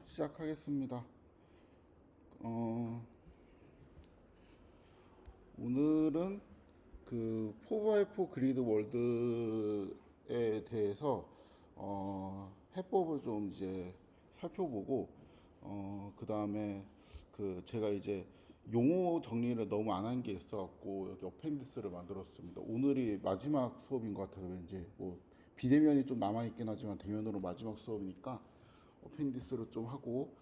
시작하겠습니다. 어, 오늘은 그 4x4 그리드 월드에 대해서 해법을 좀 이제 살펴보고 그 다음에 그 제가 이제 용어 정리를 너무 안 한 게 있어갖고 여기 어펜디스를 만들었습니다. 오늘이 마지막 수업인 것 같아서 왠지 뭐 비대면이 좀 남아있긴 하지만 대면으로 마지막 수업이니까 어펜디스를 좀 하고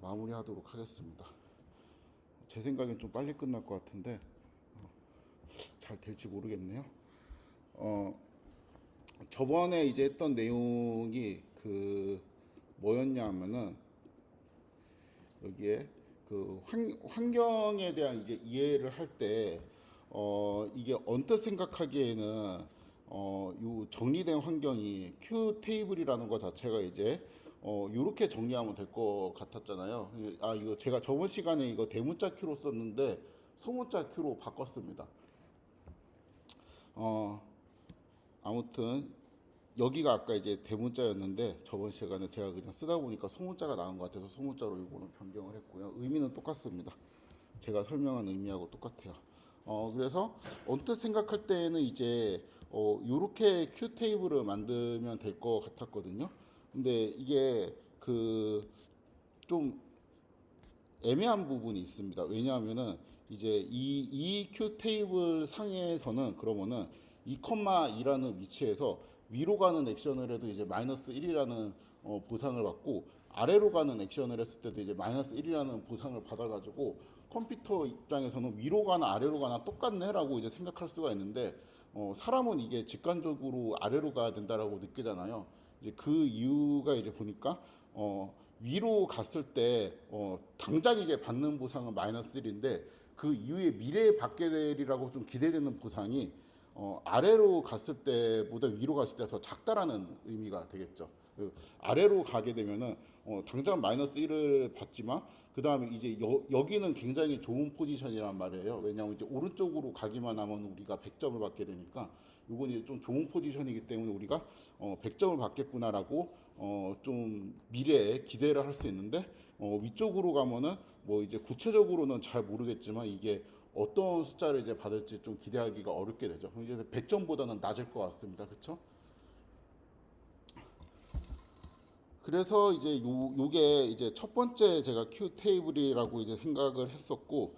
마무리하도록 하겠습니다. 제 생각엔 좀 빨리 끝날 것 같은데 잘 될지 모르겠네요. 어, 저번에 이제 했던 내용이 그 뭐였냐면은 여기에 그 환경에 대한 이제 이해를 할 때 이게 언뜻 생각하기에는 요 정리된 환경이 Q 테이블이라는 것 자체가 이제 요렇게 정리하면 될 것 같았잖아요. 아 이거 제가 저번 시간에 이거 대문자 Q로 썼는데 소문자 Q로 바꿨습니다. 어 아무튼 여기가 아까 이제 대문자였는데 저번 시간에 제가 그냥 쓰다 보니까 소문자가 나온 것 같아서 소문자로 이거는 변경을 했고요. 의미는 똑같습니다. 제가 설명한 의미하고 똑같아요. 그래서 언뜻 생각할 때는 이제 요렇게 큐 테이블을 만들면 될 것 같았거든요. 근데 이게 그 좀 애매한 부분이 있습니다. 왜냐하면은 이제 이 큐 테이블 상에서는 그러면은 2,2라는 위치에서 위로 가는 액션을 해도 이제 마이너스 1이라는 보상을 받고 아래로 가는 액션을 했을 때도 이제 마이너스 1이라는 보상을 받아가지고 컴퓨터 입장에서는 위로 가나 아래로 가나 똑같네라고 이제 생각할 수가 있는데 사람은 이게 직관적으로 아래로 가야 된다라고 느끼잖아요. 이제 그 이유가 이제 보니까 위로 갔을 때 당장 이제 받는 보상은 마이너스 1인데 그 이후에 미래에 받게 되리라고 좀 기대되는 보상이 아래로 갔을 때보다 위로 갔을 때 더 작다라는 의미가 되겠죠. 아래로 가게 되면은 당장 마이너스 1을 받지만 그 다음에 이제 여기는 굉장히 좋은 포지션이란 말이에요. 왜냐하면 이제 오른쪽으로 가기만 하면 우리가 100점을 받게 되니까 이건 이제 좀 좋은 포지션이기 때문에 우리가 100점을 받겠구나라고 좀 미래에 기대를 할 수 있는데 위쪽으로 가면은 뭐 이제 구체적으로는 잘 모르겠지만 이게 어떤 숫자를 이제 받을지 좀 기대하기가 어렵게 되죠. 이제 100점보다는 낮을 것 같습니다. 그렇죠? 그래서 이제 요게 이제 첫 번째 제가 Q 테이블이라고 이제 생각을 했었고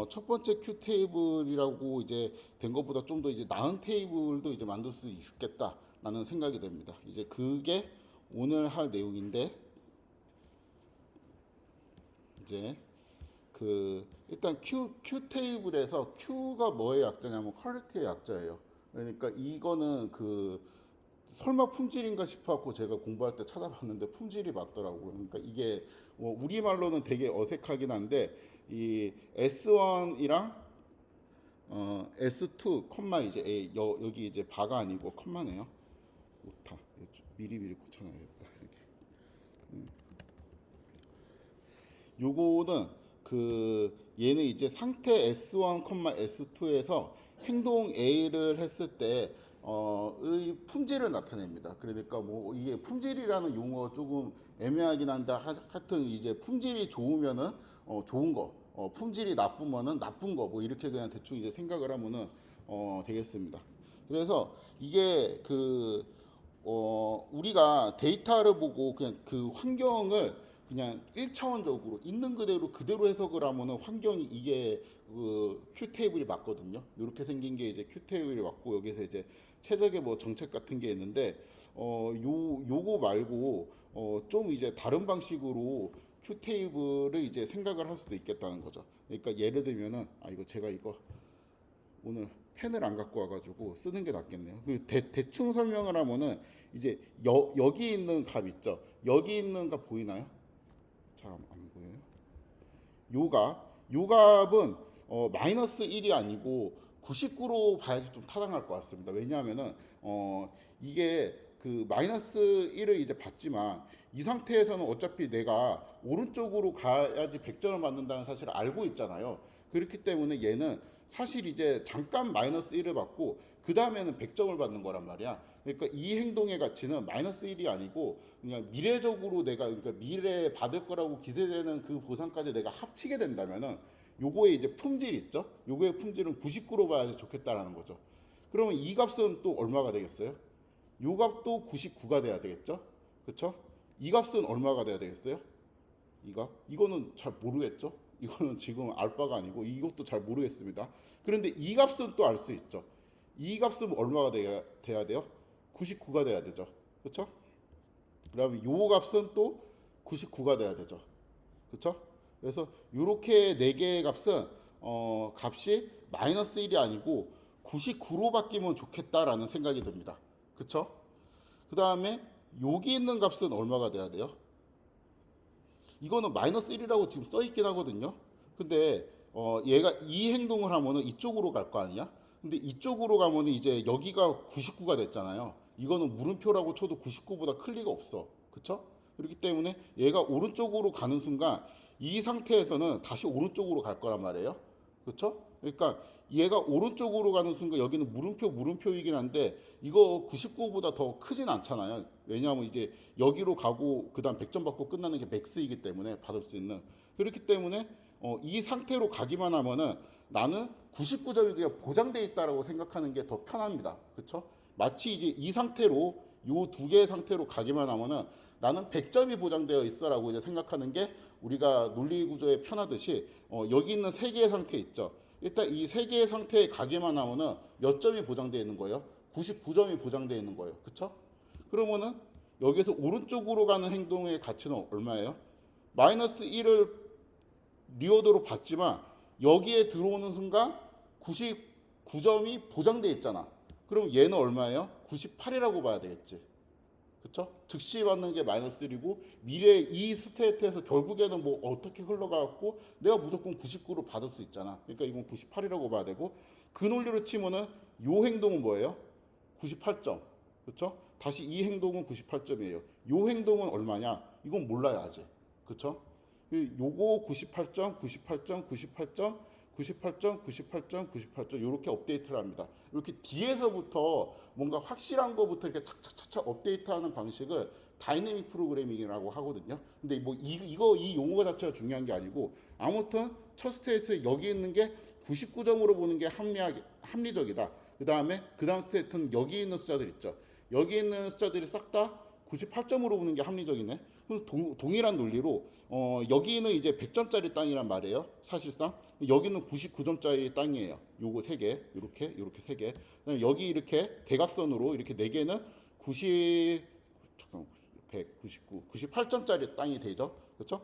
첫 번째 Q 테이블이라고 이제 된 것보다 좀 더 이제 나은 테이블도 이제 만들 수 있겠다라는 생각이 됩니다. 이제 그게 오늘 할 내용인데 이제 그 일단 Q 테이블에서 Q가 뭐의 약자냐면 퀄리티의 약자예요. 그러니까 이거는 그 설마 품질인가 싶어갖고 제가 공부할 때 찾아봤는데 품질이 맞더라고요. 그러니까 이게 우리말로는 되게 어색하긴 한데 이 S1이랑 S2 컴마 이제 여기 이제 바가 아니고 컴마네요. 오타 미리미리 고쳐놔야겠다. 이렇게. 요거는 그 얘는 이제 상태 S1, S2에서 행동 A를 했을 때 의 품질을 나타냅니다. 그러니까 뭐 이게 품질이라는 용어 조금 애매하긴 한데 하여튼 이제 품질이 좋으면은 좋은 거, 품질이 나쁘면은 나쁜 거 뭐 이렇게 그냥 대충 이제 생각을 하면은 되겠습니다. 그래서 이게 그 우리가 데이터를 보고 그냥 그 환경을 그냥 1차원적으로 있는 그대로 해석을 하면은 환경이 이게 그 Q 테이블이 맞거든요. 이렇게 생긴 게 이제 Q 테이블이 맞고 여기서 이제 최적의 뭐 정책 같은 게 있는데 요거 말고 좀 이제 다른 방식으로 Q 테이블을 이제 생각을 할 수도 있겠다는 거죠. 그러니까 예를 들면은 아 이거 제가 이거 오늘 펜을 안 갖고 와가지고 쓰는 게 낫겠네요. 그 대충 설명을 하면은 이제 여기 있는 값 있죠. 여기 있는 값 보이나요? 잘 안 보여요. 요 값은 마이너스 1이 아니고 99로 봐야지 좀 타당할 것 같습니다. 왜냐하면은 이게 그 마이너스 1을 이제 받지만 이 상태에서는 어차피 내가 오른쪽으로 가야지 100점을 맞는다는 사실을 알고 있잖아요. 그렇기 때문에 얘는 사실 이제 잠깐 마이너스 1을 받고 그 다음에는 100점을 받는 거란 말이야. 그러니까 이 행동의 가치는 마이너스 1이 아니고 그냥 미래적으로 내가 그러니까 미래에 받을 거라고 기대되는 그 보상까지 내가 합치게 된다면은 요거의 이제 품질 있죠? 요거의 품질은 99로 봐야 좋겠다라는 거죠. 그러면 이 값은 또 얼마가 되겠어요? 요 값도 99가 돼야 되겠죠? 그렇죠? 이 값은 얼마가 돼야 되겠어요? 이 값? 이거는 잘 모르겠죠? 이거는 지금 알 바가 아니고 이것도 잘 모르겠습니다. 그런데 이 값은 또 알 수 있죠. 이 값은 얼마가 돼야 돼요? 99가 돼야 되죠. 그렇죠? 그다음에 요 값은 또 99가 돼야 되죠. 그렇죠? 그래서 이렇게 네 개의 값은 값이 마이너스 1이 아니고 99로 바뀌면 좋겠다라는 생각이 듭니다. 그렇죠? 그다음에 여기 있는 값은 얼마가 돼야 돼요? 이거는 마이너스 1이라고 지금 써 있긴 하거든요. 근데 얘가 이 행동을 하면은 이쪽으로 갈 거 아니야? 근데 이쪽으로 가면은 이제 여기가 99가 됐잖아요. 이거는 물음표라고 쳐도 99보다 클 리가 없어. 그쵸? 그렇기 때문에 얘가 오른쪽으로 가는 순간 이 상태에서는 다시 오른쪽으로 갈 거란 말이에요. 그쵸? 그러니까 얘가 오른쪽으로 가는 순간 여기는 물음표이긴 한데 이거 99보다 더 크진 않잖아요. 왜냐하면 이제 여기로 가고 그다음 100점 받고 끝나는 게 맥스이기 때문에 받을 수 있는. 그렇기 때문에 이 상태로 가기만 하면은 나는 99점이 그냥 보장돼 있다라고 생각하는 게 더 편합니다. 그렇죠? 마치 이제 이 상태로 요 두 개의 상태로 가기만 하면은 나는 100점이 보장되어 있어라고 이제 생각하는 게 우리가 논리 구조에 편하듯이 여기 있는 세 개의 상태 있죠. 일단 이 세 개의 상태에 가기만 하면은 몇 점이 보장되어 있는 거예요? 99점이 보장되어 있는 거예요. 그렇죠? 그러면은 여기서 오른쪽으로 가는 행동의 가치는 얼마예요? 마이너스 1을 리워드로 받지만 여기에 들어오는 순간 99점이 보장되어 있잖아. 그럼 얘는 얼마예요? 98이라고 봐야 되겠지. 그렇죠? 즉시 받는 게 마이너스 1이고 미래 이 스테이트에서 결국에는 뭐 어떻게 흘러가고 내가 무조건 99로 받을 수 있잖아. 그러니까 이건 98이라고 봐야 되고 그 논리로 치면은 요 행동은 뭐예요? 98점. 그렇죠? 다시 이 행동은 98점이에요. 요 행동은 얼마냐? 이건 몰라요 아직. 그렇죠? 요거 98점, 98점, 98점, 98점, 98점, 98점 이렇게 업데이트를 합니다. 이렇게 뒤에서부터 뭔가 확실한 거부터 이렇게 착착착착 업데이트하는 방식을 다이내믹 프로그래밍이라고 하거든요. 근데 뭐 이 용어 자체가 중요한 게 아니고 아무튼 첫 스테이트에 여기 있는 게 99점으로 보는 게 합리적이다. 그 다음 스테이트는 여기 있는 숫자들 있죠. 여기 있는 숫자들이 싹 다 98점으로 보는 게 합리적이네. 동일한 논리로 여기는 이제 100점짜리 땅이란 말이에요. 사실상 여기는 99점짜리 땅이에요. 요거 세 개, 이렇게 세 개. 여기 이렇게 대각선으로 이렇게 네 개는 199, 98점짜리 땅이 되죠. 그렇죠?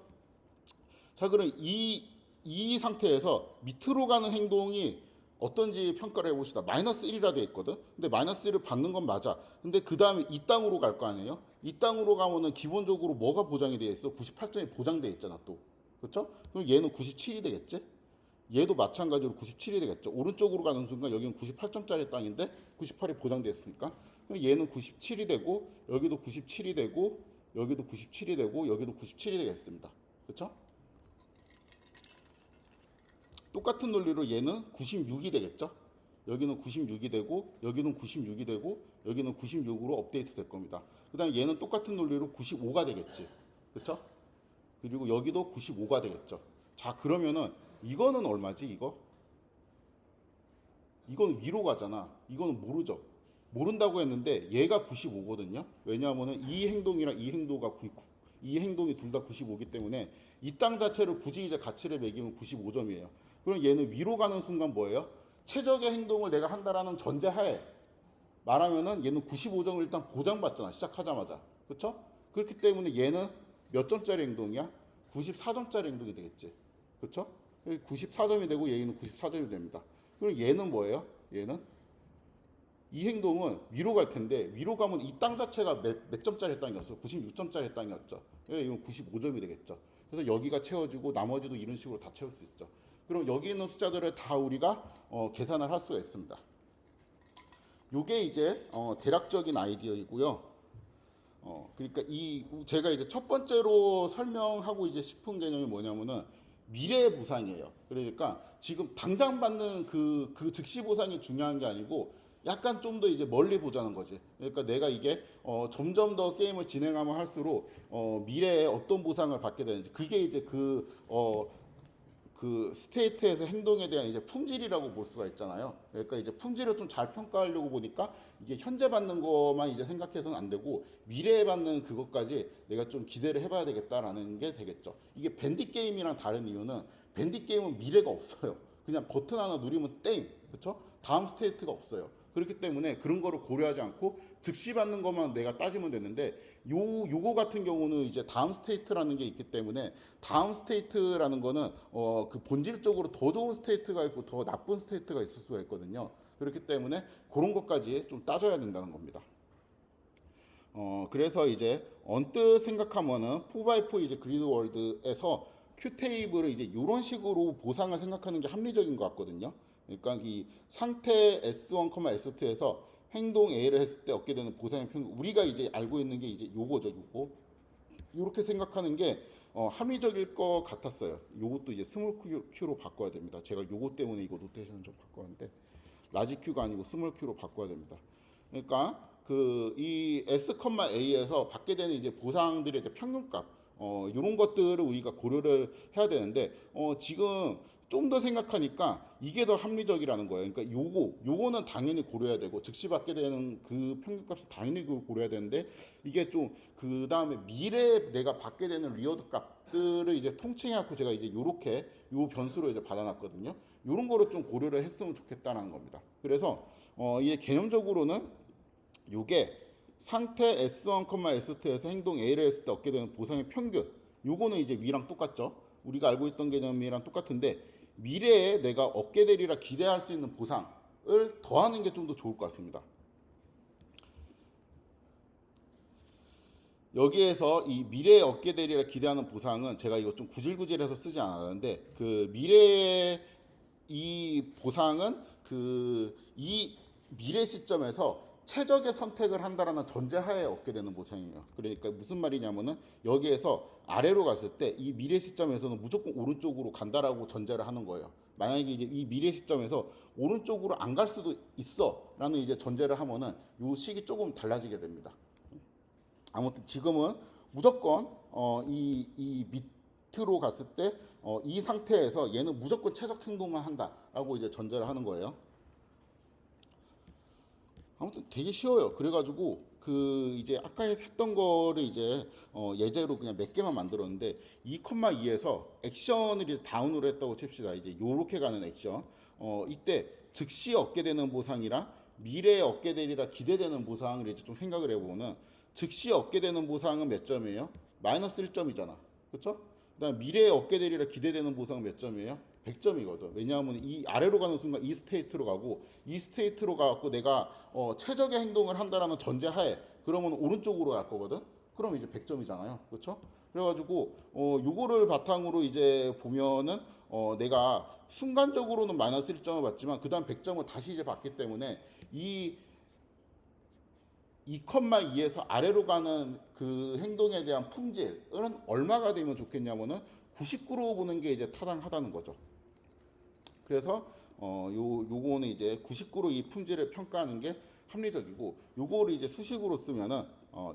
자, 그럼 이 상태에서 밑으로 가는 행동이 어떤지 평가를 해봅시다. 마이너스 1이라 돼 있거든. 근데 마이너스 1을 받는 건 맞아. 근데 그 다음에 이 땅으로 갈 거 아니에요? 이 땅으로 가면은 기본적으로 뭐가 보장이 되어 있어? 98점이 보장되어 있잖아 또. 그렇죠? 그럼 얘는 97이 되겠지? 얘도 마찬가지로 97이 되겠죠. 오른쪽으로 가는 순간 여기는 98점짜리 땅인데 98이 보장되어 있으니까. 그럼 얘는 97이 되고 여기도 97이 되고 여기도 97이 되고 여기도 97이 되겠습니다. 그렇죠? 똑같은 논리로 얘는 96이 되겠죠. 여기는 96이 되고 여기는 96이 되고 여기는 96으로 업데이트 될 겁니다. 그 다음에 얘는 똑같은 논리로 95가 되겠지. 그렇죠? 그리고 여기도 95가 되겠죠. 자, 그러면은 이거는 얼마지 이거? 이건 위로 가잖아. 이거는 모르죠. 모른다고 했는데 얘가 95거든요. 왜냐하면은 이 행동이랑 이 행동이 둘 다 95이기 때문에 이 땅 자체를 굳이 이제 가치를 매기면 95점이에요. 그럼 얘는 위로 가는 순간 뭐예요? 최적의 행동을 내가 한다라는 전제하에 말하면은 얘는 95점을 일단 보장받잖아. 시작하자마자. 그렇죠? 그렇기 때문에 얘는 몇 점짜리 행동이야? 94점짜리 행동이 되겠지. 그렇죠? 94점이 되고 얘는 94점이 됩니다. 그럼 얘는 뭐예요? 얘는 이 행동은 위로 갈 텐데 위로 가면 이 땅 자체가 몇 점짜리 땅이었어? 96점짜리 땅이었죠. 이건 95점이 되겠죠. 그래서 여기가 채워지고 나머지도 이런 식으로 다 채울 수 있죠. 그럼 여기 있는 숫자들을 다 우리가 계산을 할 수가 있습니다. 요게 이제 대략적인 아이디어이고요. 그러니까 제가 이제 첫 번째로 설명하고 이제 싶은 개념이 뭐냐면은 미래 보상이에요. 그러니까 지금 당장 받는 그 즉시 보상이 중요한 게 아니고 약간 좀 더 이제 멀리 보자는 거지. 그러니까 내가 이게 점점 더 게임을 진행하면 할수록 미래에 어떤 보상을 받게 되는지 그게 이제 그 스테이트에서 행동에 대한 이제 품질이라고 볼 수가 있잖아요. 그러니까 이제 품질을 좀 잘 평가하려고 보니까 이게 현재 받는 것만 이제 생각해서는 안 되고 미래에 받는 그것까지 내가 좀 기대를 해봐야 되겠다라는 게 되겠죠. 이게 밴디 게임이랑 다른 이유는 밴디 게임은 미래가 없어요. 그냥 버튼 하나 누르면 땡, 그렇죠? 다음 스테이트가 없어요. 그렇기 때문에 그런 거를 고려하지 않고 즉시 받는 것만 내가 따지면 되는데 요거 같은 경우는 이제 다음 스테이트라는 게 있기 때문에 다음 스테이트라는 거는 그 본질적으로 더 좋은 스테이트가 있고 더 나쁜 스테이트가 있을 수가 있거든요. 그렇기 때문에 그런 것까지 좀 따져야 된다는 겁니다. 그래서 이제 언뜻 생각하면은 4x4 이제 그리드 월드에서 큐 테이블을 이제 이런 식으로 보상을 생각하는 게 합리적인 것 같거든요. 그러니까 이 상태 S1, S2에서 행동 A를 했을 때 얻게 되는 보상의 평균 우리가 이제 알고 있는 게 이제 요거죠, 요거. 이렇게 생각하는 게 합리적일 것 같았어요. 요것도 이제 스몰 큐로 바꿔야 됩니다. 제가 요거 때문에 이거 노테이션 좀 바꿨는데 라지 큐가 아니고 스몰 큐로 바꿔야 됩니다. 그러니까 그 이 S,A에서 받게 되는 이제 보상들의 이제 평균값 이런 것들을 우리가 고려를 해야 되는데 지금 좀 더 생각하니까 이게 더 합리적이라는 거예요. 그러니까 요거는 당연히 고려해야 되고 즉시 받게 되는 그 평균값을 당연히 고려해야 되는데 이게 좀 그 다음에 미래에 내가 받게 되는 리워드 값들을 이제 통칭해갖고 제가 이제 요렇게 요 변수로 이제 받아놨거든요. 요런 거를 좀 고려를 했으면 좋겠다는 겁니다. 그래서 이게 개념적으로는 요게 상태 S1, S2에서 행동 A를 했을 때 얻게 되는 보상의 평균 요거는 이제 위랑 똑같죠. 우리가 알고 있던 개념이랑 똑같은데 미래에 내가 얻게 되리라 기대할 수 있는 보상을 더하는 게 좀 더 좋을 것 같습니다. 여기에서 이 미래에 얻게 되리라 기대하는 보상은 제가 이거 좀 구질구질해서 쓰지 않았는데 그 미래의 이 보상은 그 이 미래 시점에서 최적의 선택을 한다라는 전제하에 얻게 되는 보상이에요. 그러니까 무슨 말이냐면은 여기에서 아래로 갔을 때 이 미래 시점에서는 무조건 오른쪽으로 간다라고 전제를 하는 거예요. 만약에 이제 이 미래 시점에서 오른쪽으로 안 갈 수도 있어라는 이제 전제를 하면은 요 식이 조금 달라지게 됩니다. 아무튼 지금은 무조건 이 밑으로 갔을 때 이 상태에서 얘는 무조건 최적 행동만 한다라고 이제 전제를 하는 거예요. 아무튼 되게 쉬워요. 그래가지고 그 이제 아까 했던 거를 이제 예제로 그냥 몇 개만 만들었는데 2,2에서 액션을 이제 다운으로 했다고 칩시다. 이제 요렇게 가는 액션. 이때 즉시 얻게 되는 보상이랑 미래에 얻게 되리라 기대되는 보상을 이제 좀 생각을 해보면 즉시 얻게 되는 보상은 몇 점이에요? 마이너스 1점이잖아. 그렇죠? 그다음 미래에 얻게 되리라 기대되는 보상은 몇 점이에요? 100점이거든. 왜냐하면 이 아래로 가는 순간 이 스테이트로 가고 이 스테이트로 가고 내가 최적의 행동을 한다라는 전제하에 그러면 오른쪽으로 갈 거거든. 그럼 이제 100점이잖아요. 그렇죠? 그래가지고 요거를 바탕으로 이제 보면은 내가 순간적으로는 마이너스 1점을 받지만 그다음 100점을 다시 이제 받기 때문에 이 2,2에서 아래로 가는 그 행동에 대한 품질은 얼마가 되면 좋겠냐면은 99로 보는 게 이제 타당하다는 거죠. 그래서 요거는 이제 99로 이 품질을 평가하는 게 합리적이고 요거를 이제 수식으로 쓰면은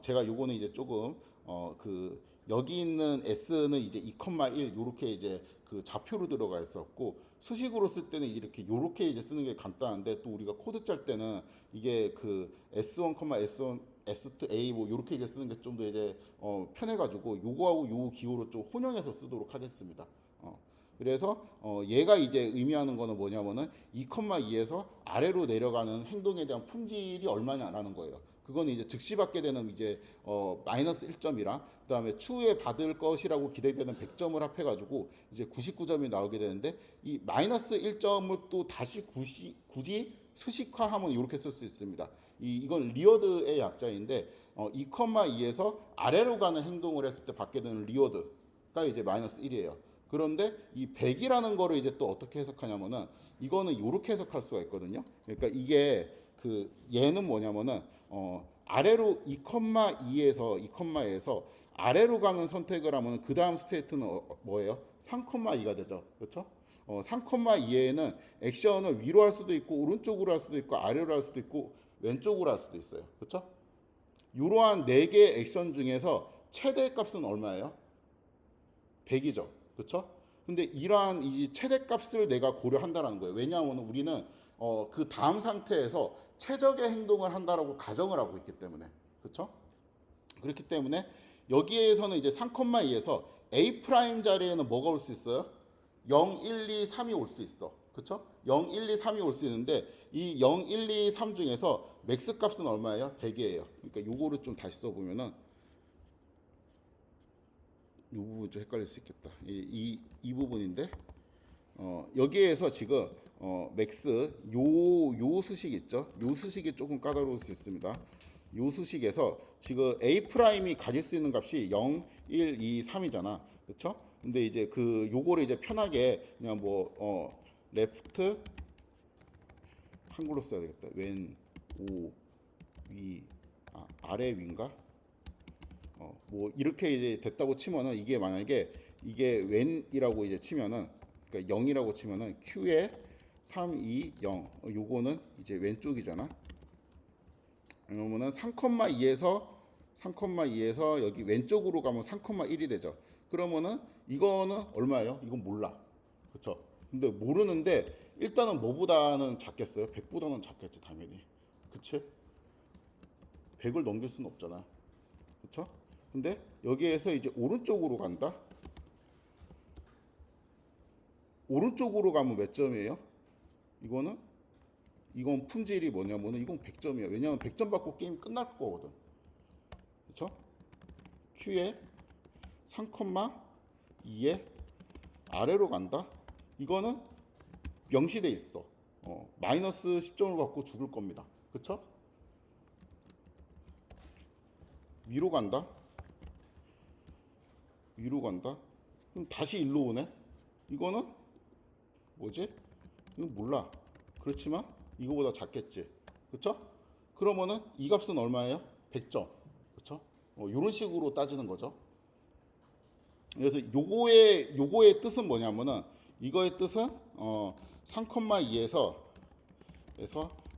제가 요거는 이제 조금 그 여기 있는 S는 이제 2,1 요렇게 이제 그 좌표로 들어가 있었고 수식으로 쓸 때는 이렇게 요렇게 이제 쓰는 게 간단한데 또 우리가 코드 짤 때는 이게 그 S1, S1 S2A 뭐 요렇게 이제 쓰는 게 좀 더 이제 편해가지고 요거하고 요 기호로 좀 혼용해서 쓰도록 하겠습니다. 그래서 얘가 이제 의미하는 거는 뭐냐면은 2,2에서 아래로 내려가는 행동에 대한 품질이 얼마냐라는 거예요. 그거는 이제 즉시 받게 되는 이제 마이너스 1점이랑 그다음에 추후에 받을 것이라고 기대되는 100점을 합해가지고 이제 99점이 나오게 되는데 이 마이너스 1점을 또 다시 굳이 수식화하면 이렇게 쓸 수 있습니다. 이건 리워드의 약자인데 2,2에서 아래로 가는 행동을 했을 때 받게 되는 리워드가 이제 마이너스 1이에요. 그런데 이 100이라는 거를 이제 또 어떻게 해석하냐면은 이거는 이렇게 해석할 수가 있거든요. 그러니까 이게 그 얘는 뭐냐면은 아래로 2,2에서 아래로 가는 선택을 하면 그 다음 스테이트는 뭐예요? 3,2가 되죠. 그렇죠? 3,2에는 액션을 위로 할 수도 있고 오른쪽으로 할 수도 있고 아래로 할 수도 있고 왼쪽으로 할 수도 있어요. 그렇죠? 이러한 4개 액션 중에서 최대 값은 얼마예요? 100이죠. 그렇죠? 근데 이러한 이 최대 값을 내가 고려한다는 거예요. 왜냐하면 우리는 그 다음 상태에서 최적의 행동을 한다라고 가정을 하고 있기 때문에. 그렇죠? 그렇기 때문에 여기에서는 이제 3,2에서 A 프라임 자리에는 뭐가 올 수 있어요? 0, 1, 2, 3이 올 수 있어. 그렇죠? 0, 1, 2, 3이 올 수 있는데 이 0, 1, 2, 3 중에서 맥스 값은 얼마예요? 100이에요. 그러니까 요거를 좀 다시 써보면은 이 부분 좀 헷갈릴 수 있겠다. 이 부분인데 여기에서 지금 맥스 요 수식 있죠? 요 수식이 조금 까다로울 수 있습니다. 요 수식에서 지금 A 프라임이 가질 수 있는 값이 0, 1, 2, 3이잖아. 그렇죠? 근데 이제 그 요거를 이제 편하게 그냥 뭐 레프트 한글로 써야 되겠다. 왼, 오, 위, 아래 위인가? 뭐 이렇게 이제 됐다고 치면은 이게 만약에 이게 왼이라고 이제 치면은 그러니까 0이라고 치면은 Q에 3, 2, 0 요거는 이제 왼쪽이잖아. 그러면은 3,2에서 여기 왼쪽으로 가면 3,1이 되죠. 그러면은 이거는 얼마예요? 이건 몰라. 그렇죠? 근데 모르는데 일단은 뭐보다는 작겠어요? 100보다는 작겠지 당연히. 그치? 100을 넘길 수는 없잖아. 그렇죠? 근데 여기에서 이제 오른쪽으로 간다. 오른쪽으로 가면 몇 점이에요? 이건 품질이 뭐냐면은 이건 100점이야. 왜냐면 100점 받고 게임 끝날 거거든. 그렇죠? Q에 3,2에 아래로 간다. 이거는 명시돼 있어. 마이너스 10점을 받고 죽을 겁니다. 그렇죠? 위로 간다. 위로 간다. 그럼 다시 일로 오네. 이거는 뭐지? 이건 몰라. 그렇지만 이거보다 작겠지. 그렇죠? 그러면은 이 값은 얼마예요? 100점. 그렇죠? 이런 식으로 따지는 거죠. 그래서 요거의 뜻은 뭐냐면은 이거의 뜻은 3,2에서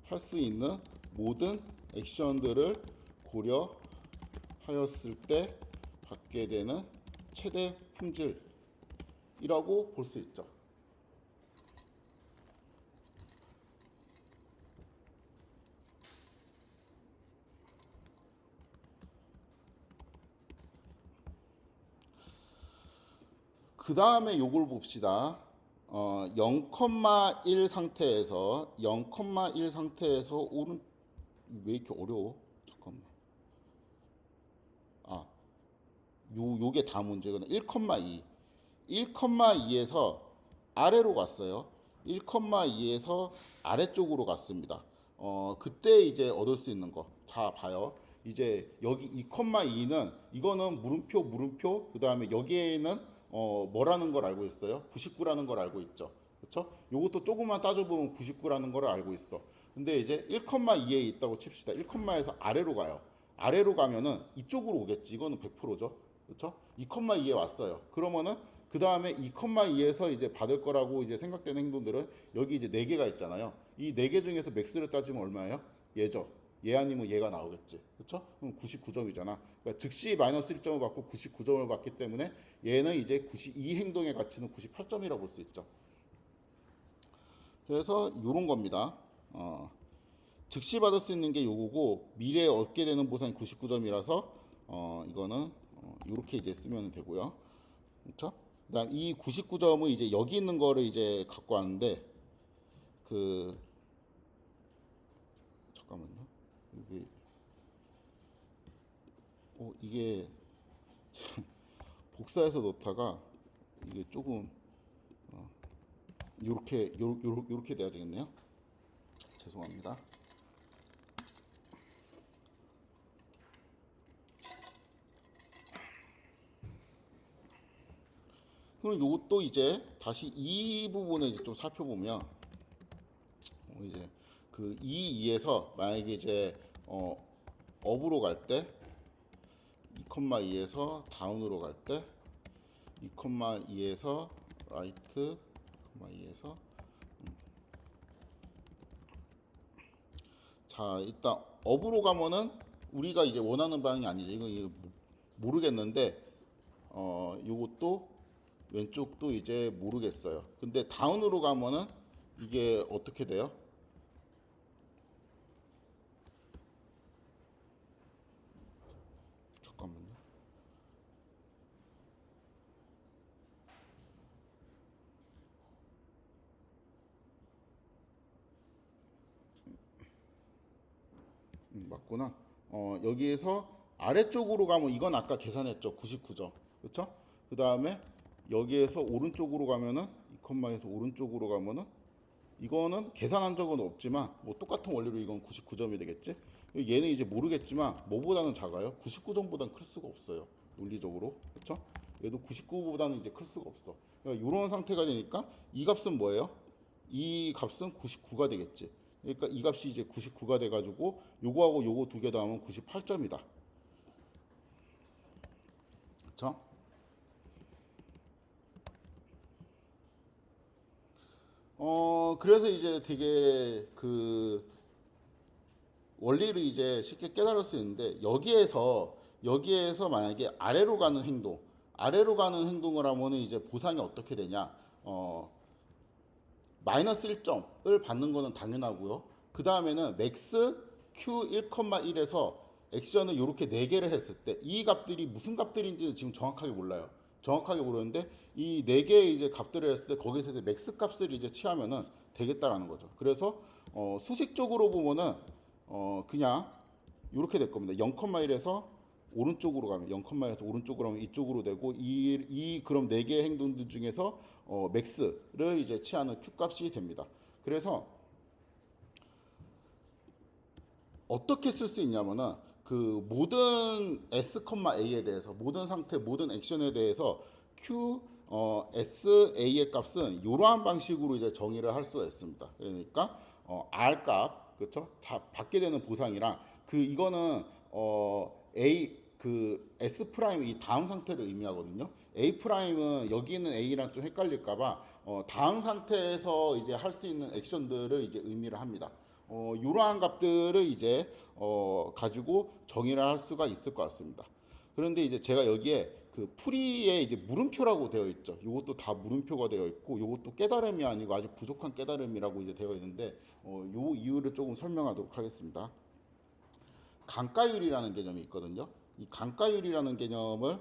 할 수 있는 모든 액션들을 고려하였을 때 받게 되는 최대 품질이라고 볼 수 있죠. 그 다음에 요걸 봅시다. 0,1 상태에서 오른 왜 이렇게 어려워? 잠깐만. 요게 다 문제거든. 1,2. 1,2에서 아래로 갔어요. 1,2에서 아래쪽으로 갔습니다. 그때 이제 얻을 수 있는 거. 다 봐요. 이제 여기 2,2는 이거는 물음표 그다음에 여기에는 뭐라는 걸 알고 있어요? 99라는 걸 알고 있죠. 그렇죠? 요것도 조금만 따져보면 99라는 걸 알고 있어. 근데 이제 1,2에 있다고 칩시다. 1,에서 아래로 가요. 아래로 가면은 이쪽으로 오겠지. 이거는 100%죠. 그렇죠? 2,2에 왔어요. 그러면은 그 다음에 2,2에서 이제 받을 거라고 이제 생각되는 행동들은 여기 이제 4개가 있잖아요. 이 4개 중에서 맥스를 따지면 얼마예요? 얘죠. 얘 아니면 얘가 나오겠지. 그렇죠? 그럼 99점이잖아. 그러니까 즉시 마이너스 1점을 받고 99점을 받기 때문에 얘는 이제 이 행동의 가치는 98점이라고 볼 수 있죠. 그래서 이런 겁니다. 즉시 받을 수 있는 게 요거고 미래에 얻게 되는 보상이 99점이라서 이거는 이렇게 이제 쓰면 되고요. 그렇죠? 그다음 이 99점은 이제 여기 있는 거를 이제 갖고 왔는데 잠깐만요. 이게 복사해서 놓다가 이게 조금 요렇게 돼야 되겠네요. 죄송합니다. 그럼 요것도 이제 다시 이 부분을 이제 좀 살펴보면 이제 그 2에서 만약에 이제 업으로 갈 때 2,2에서 다운으로 갈 때 2,2에서 라이트 2에서 자, 일단 업으로 가면은 우리가 이제 원하는 방향이 아니지. 이거 모르겠는데 요것도 왼쪽도 이제 모르겠어요. 근데 다운으로 가면은 이게 어떻게 돼요? 잠깐만요. 맞구나. 여기에서 아래쪽으로 가면 이건 아까 계산했죠. 99점. 그렇죠? 그 다음에 여기에서 오른쪽으로 가면은 이 컴마에서 오른쪽으로 가면은 이거는 계산한 적은 없지만 뭐 똑같은 원리로 이건 99점이 되겠지. 얘는 이제 모르겠지만 뭐보다는 작아요. 99점보다는 클 수가 없어요. 논리적으로. 그렇죠? 얘도 99보다는 이제 클 수가 없어. 그러니까 이런 상태가 되니까 이 값은 뭐예요? 이 값은 99가 되겠지. 그러니까 이 값이 이제 99가 돼가지고 요거하고 요거 두 개 더하면 98점이다. 그렇죠? 그래서 이제 되게 그 원리를 이제 쉽게 깨달을 수 있는데 여기에서 만약에 아래로 가는 행동을 하면은 이제 보상이 어떻게 되냐? 마이너스 1점을 받는 거는 당연하고요. 그 다음에는 맥스 q 1,1에서 액션을 이렇게 4개를 했을 때 이 값들이 무슨 값들인지는 지금 정확하게 몰라요. 정확하게 모르는데 이 4개의 이제 값들을 했을 때 거기서 이제 맥스 값을 이제 취하면은 되겠다라는 거죠. 그래서 수식적으로 보면은 그냥 이렇게 될 겁니다. 0,1에서 오른쪽으로 가면 0,1에서 오른쪽으로 가면 이쪽으로 되고 이 그럼 4개의 행동들 중에서 맥스를 이제 취하는 q 값이 됩니다. 그래서 어떻게 쓸 수 있냐면은 그 모든 s,a에 대해서 모든 상태 모든 액션에 대해서 q sa의 값은 이러한 방식으로 이제 정의를 할 수가 있습니다. 그러니까 r 값 그렇죠? 다 받게 되는 보상이랑 그 이거는 a 그 s 프라임 이 다음 상태를 의미하거든요. a 프라임은 여기 있는 a랑 좀 헷갈릴까봐 다음 상태에서 이제 할 수 있는 액션들을 이제 의미를 합니다. 이러한 값들을 이제 가지고 정의를 할 수가 있을 것 같습니다. 그런데 이제 제가 여기에 그 풀이에 이제 물음표라고 되어 있죠. 이것도 다 물음표가 되어 있고, 이것도 깨달음이 아니고 아주 부족한 깨달음이라고 이제 되어 있는데, 요 이유를 조금 설명하도록 하겠습니다. 강가율이라는 개념이 있거든요. 이 강가율이라는 개념을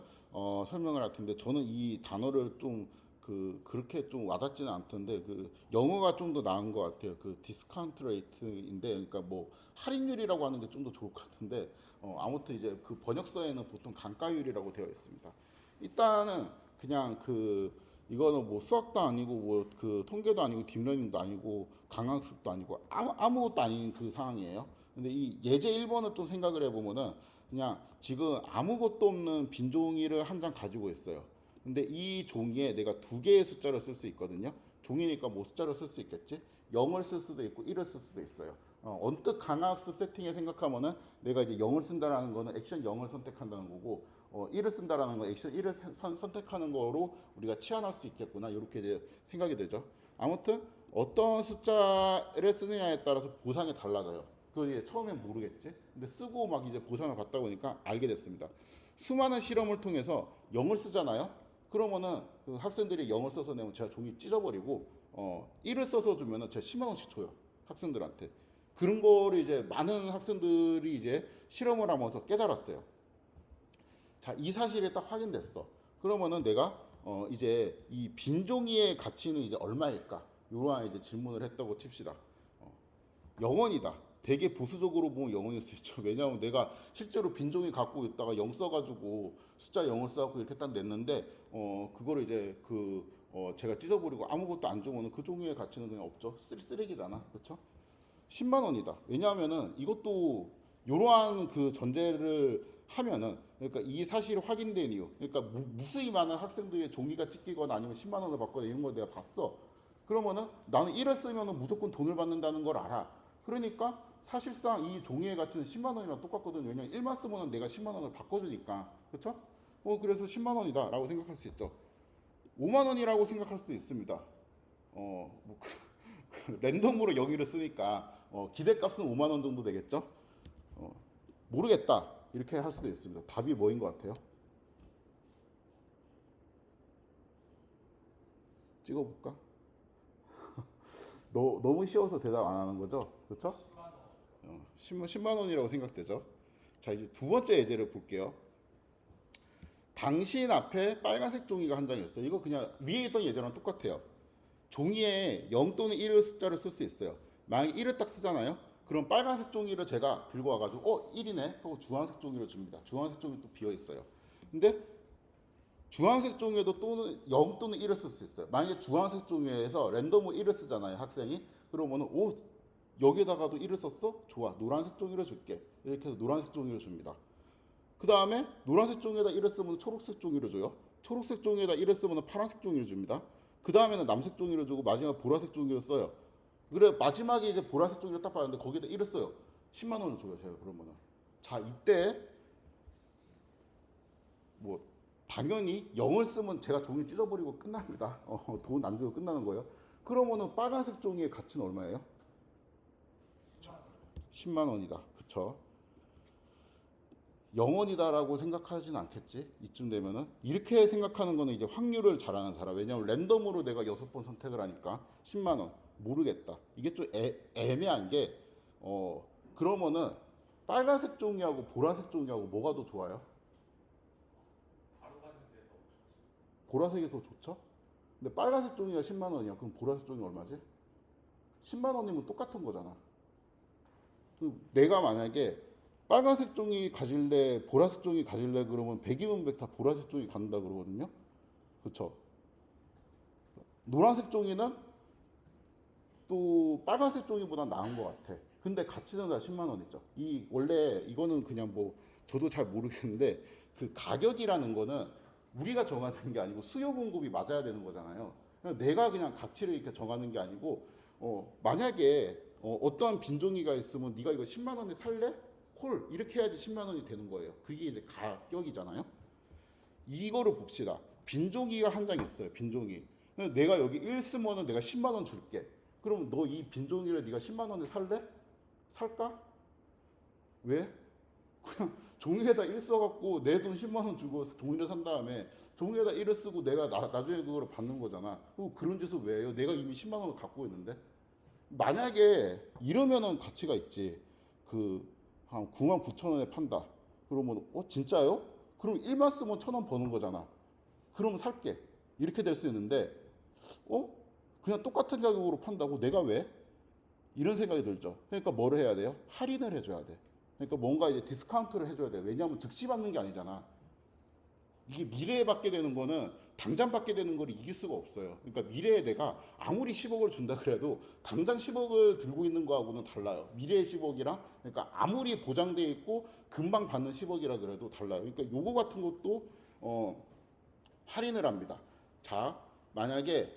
설명을 할 텐데 저는 이 단어를 좀 그렇게 좀 와닿지는 않던데 그 영어가 좀 더 나은 것 같아요. 그 디스카운트 레이트인데 그러니까 뭐 할인율이라고 하는 게 좀 더 좋을 것 같은데 아무튼 이제 그 번역서에는 보통 강가율이라고 되어 있습니다. 일단은 그냥 이거는 뭐 수학도 아니고 뭐 그 통계도 아니고 딥러닝도 아니고 강학습도 아니고 아무것도 아닌 그 상황이에요. 근데 이 예제 1번을 좀 생각을 해보면은 그냥 지금 아무것도 없는 빈 종이를 한 장 가지고 있어요. 근데 이 종이에 내가 2개의 숫자를 쓸 수 있거든요. 종이니까 뭐 숫자를 쓸 수 있겠지? 0을 쓸 수도 있고 1을 쓸 수도 있어요. 언뜻 강학습 세팅에 생각하면은 내가 이제 0을 쓴다라는 거는 액션 0을 선택한다는 거고 1을 쓴다라는 건 액션 1을 선택하는 거로 우리가 치환할 수 있겠구나. 이렇게 이제 생각이 되죠. 아무튼 어떤 숫자를 쓰느냐에 따라서 보상이 달라져요. 그걸 이제 처음엔 모르겠지. 근데 쓰고 막 이제 보상을 받다 보니까 알게 됐습니다. 수많은 실험을 통해서 0을 쓰잖아요. 그러면은 그 학생들이 0을 써서 내면 제가 종이 찢어버리고 1을 써서 주면은 제가 10만 원씩 줘요. 학생들한테. 그런 거를 이제 많은 학생들이 이제 실험을 하면서 깨달았어요. 자, 이 사실이 딱 확인됐어. 그러면은 내가 이제 이 빈 종이의 가치는 이제 얼마일까? 이러한 이제 질문을 했다고 칩시다. 0원이다. 되게 보수적으로 보면 0원일 수 있죠. 왜냐하면 내가 실제로 빈종이 갖고 있다가 0 써가지고 숫자 0을 써갖고 이렇게 딱 냈는데 그거를 이제 제가 찢어버리고 아무것도 안 주면은 그 종이의 가치는 그냥 없죠. 쓰레기잖아. 그렇죠? 10만 원이다. 왜냐하면은 이것도 이러한 그 전제를 하면은 그러니까 이 사실이 확인된 이유. 그러니까 무수히 많은 학생들의 종이가 찢기거나 아니면 10만 원을 받거나 이런 걸 내가 봤어. 그러면은 나는 1을 쓰면은 무조건 돈을 받는다는 걸 알아. 그러니까 사실상 이 종이의 가치는 10만 원이랑 똑같거든. 왜냐면 1만 쓰면 내가 10만 원을 바꿔주니까. 그렇죠? 그래서 10만 원이다라고 생각할 수 있죠. 5만 원이라고 생각할 수도 있습니다. 뭐 랜덤으로 여기를 쓰니까 기대값은 5만 원 정도 되겠죠? 모르겠다 이렇게 할 수도 있습니다. 답이 뭐인 것 같아요? 찍어볼까? 너무 쉬워서 대답 안 하는 거죠? 그렇죠? 10만 원이라고 생각되죠? 자, 이제 두 번째 예제를 볼게요. 당신 앞에 빨간색 종이가 한 장 있어요. 이거 그냥 위에 있던 예제랑 똑같아요. 종이에 0 또는 1의 숫자를 쓸 수 있어요. 만약에 1을 딱 쓰잖아요. 그럼 빨간색 종이를 제가 들고 와가지고 1이네 하고 주황색 종이를 줍니다. 주황색 종이 또 비어 있어요. 근데 주황색 종이에도 또는 0 또는 1을 쓸 수 있어요. 만약에 주황색 종이에서 랜덤으로 1을 쓰잖아요, 학생이. 그러면은 여기에다가도 1을 썼어? 좋아. 노란색 종이를 줄게. 이렇게 해서 노란색 종이를 줍니다. 그 다음에 노란색 종이에다 1을 쓰면 초록색 종이를 줘요. 초록색 종이에다 1을 쓰면 파란색 종이를 줍니다. 그 다음에는 남색 종이를 주고 마지막 보라색 종이를 써요. 그래 마지막에 이제 보라색 종이를 딱 봤는데 거기에다 1을 써요. 10만 원을 줘요, 제가 그러면은. 자, 이때 뭐 당연히 0을 쓰면 제가 종이 찢어버리고 끝납니다. 돈 안 주고 끝나는 거예요. 그러면은 빨간색 종이의 가치는 얼마예요? 10만 원이다. 그쵸? 0원이다라고 생각하진 않겠지. 이쯤 되면은 이렇게 생각하는 거는 이제 확률을 잘하는 사람. 왜냐면 랜덤으로 내가 6번 선택을 하니까 10만 원 모르겠다. 이게 좀 애매한 게 그러면은 빨간색 종이하고 보라색 종이하고 뭐가 더 좋아요? 보라색이 더 좋죠? 근데 빨간색 종이가 10만 원이야. 그럼 보라색 종이 얼마지? 10만 원이면 똑같은 거잖아. 내가 만약에 빨간색 종이 가질래, 보라색 종이 가질래 그러면 100이면 100 다 보라색 종이 간다 그러거든요. 그렇죠? 노란색 종이는 또 빨간색 종이보다 나은 것 같아. 근데 가치는 다 10만 원이죠. 원래 이거는 그냥 뭐 저도 잘 모르겠는데 그 가격이라는 거는 우리가 정하는 게 아니고 수요 공급이 맞아야 되는 거잖아요. 내가 그냥 가치를 이렇게 정하는 게 아니고 만약에 어떠한 빈종이가 있으면 네가 이거 10만 원에 살래? 콜 이렇게 해야지 10만 원이 되는 거예요. 그게 이제 가격이잖아요. 이거를 봅시다. 빈종이가 한 장 있어요. 빈종이. 내가 여기 1 쓰면은 내가 10만 원 줄게. 그럼 너 이 빈종이를 네가 10만 원에 살래? 살까? 왜? 그냥 종이에다 1 써갖고 내 돈 10만 원 주고 종이를 산 다음에 종이에다 1을 쓰고 내가 나중에 그걸 받는 거잖아. 그런 짓을 왜 해요? 내가 이미 10만 원을 갖고 있는데. 만약에 이러면은 가치가 있지. 한 9만 9천 원에 판다. 그러면 진짜요? 그럼 1만 쓰면 1,000원 버는 거잖아. 그럼 살게. 이렇게 될 수 있는데 그냥 똑같은 가격으로 판다고 내가 왜? 이런 생각이 들죠. 그러니까 뭐를 해야 돼요? 할인을 해줘야 돼. 그러니까 뭔가 이제 디스카운트를 해줘야 돼. 왜냐하면 즉시 받는 게 아니잖아. 이게 미래에 받게 되는 거는 당장 받게 되는 걸 이길 수가 없어요. 그러니까 미래에 내가 아무리 10억을 준다 그래도 당장 10억을 들고 있는 거하고는 달라요. 미래의 10억이랑 그러니까 아무리 보장돼 있고 금방 받는 10억이라 그래도 달라요. 그러니까 요거 같은 것도 할인을 합니다. 자, 만약에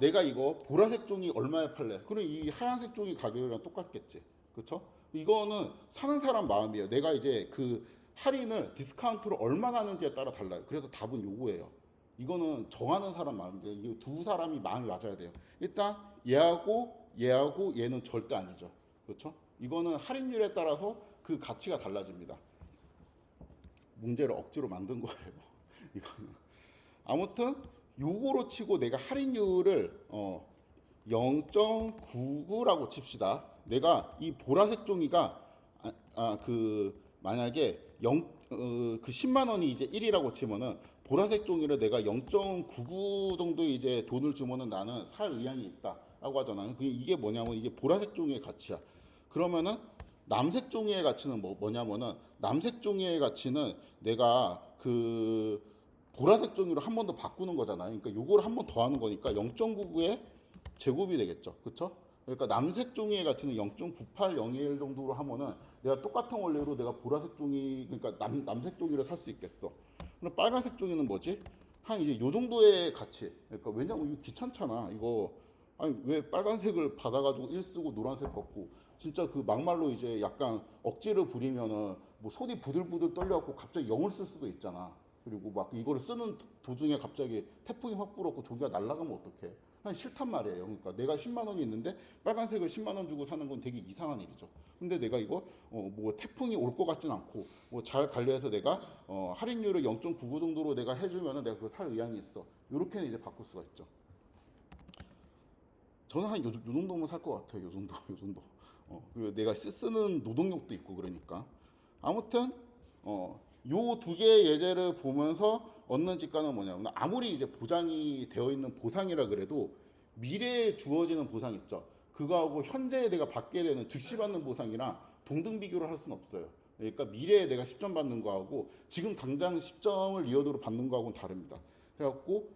내가 이거 보라색 종이 얼마에 팔래? 그럼 이 하얀색 종이 가격이랑 똑같겠지. 그렇죠? 이거는 사는 사람 마음이에요. 내가 이제 그 할인을 디스카운트를 얼마나 하는지에 따라 달라요. 그래서 답은 요거예요. 이거는 정하는 사람 마음이에요. 이게 두 사람이 마음이 맞아야 돼요. 일단 얘하고 얘는 절대 아니죠. 그렇죠? 이거는 할인율에 따라서 그 가치가 달라집니다. 문제를 억지로 만든 거예요. 이거는. 아무튼 요거로 치고 내가 할인율을 0.99라고 칩시다. 내가 이 보라색 종이가 만약에 그 10만 원이 이제 1이라고 치면은 보라색 종이를 내가 0.99 정도 이제 돈을 주면은 나는 살 의향이 있다라고 하잖아요. 이게 뭐냐면 이게 보라색 종이의 가치야. 그러면은 남색 종이의 가치는 뭐냐면은 남색 종이의 가치는 내가 그 보라색 종이로 한 번 더 바꾸는 거잖아요. 그러니까 요거를 한 번 더 하는 거니까 0.99의 제곱이 되겠죠. 그렇죠? 그러니까 남색 종이의 가치는 0.9801 정도로 하면은 내가 똑같은 원리로 내가 보라색 종이 그러니까 남색 종이를 살 수 있겠어. 그럼 빨간색 종이는 뭐지? 한 이제 요 정도의 가치. 그러니까 왜냐면 이거 귀찮잖아. 이거 아니 왜 빨간색을 받아가지고 1 쓰고 노란색 벗고 진짜 그 막말로 이제 약간 억지를 부리면은 뭐 손이 부들부들 떨려갖고 갑자기 0을 쓸 수도 있잖아. 그리고 막 이거를 쓰는 도중에 갑자기 태풍이 확 불었고 조기가 날아가면 어떡해. 그냥 싫단 말이에요. 그러니까 내가 10만 원이 있는데 빨간색을 10만 원 주고 사는 건 되게 이상한 일이죠. 근데 내가 이거 뭐 태풍이 올 것 같진 않고 뭐 잘 관리해서 내가 할인율을 0.99 정도로 내가 해주면은 내가 그거 살 의향이 있어. 이렇게는 이제 바꿀 수가 있죠. 저는 한 요 정도면 살 것 같아요. 요 정도, 요 정도. 그리고 내가 쓰는 노동력도 있고 그러니까. 아무튼 요 두 개의 예제를 보면서 얻는 직감은 뭐냐면 아무리 이제 보장이 되어 있는 보상이라 그래도 미래에 주어지는 보상 있죠. 그거하고 현재에 내가 받게 되는 즉시 받는 보상이랑 동등 비교를 할 수는 없어요. 그러니까 미래에 내가 10점 받는 거하고 지금 당장 10점을 리워드로 받는 거하고는 다릅니다. 그래갖고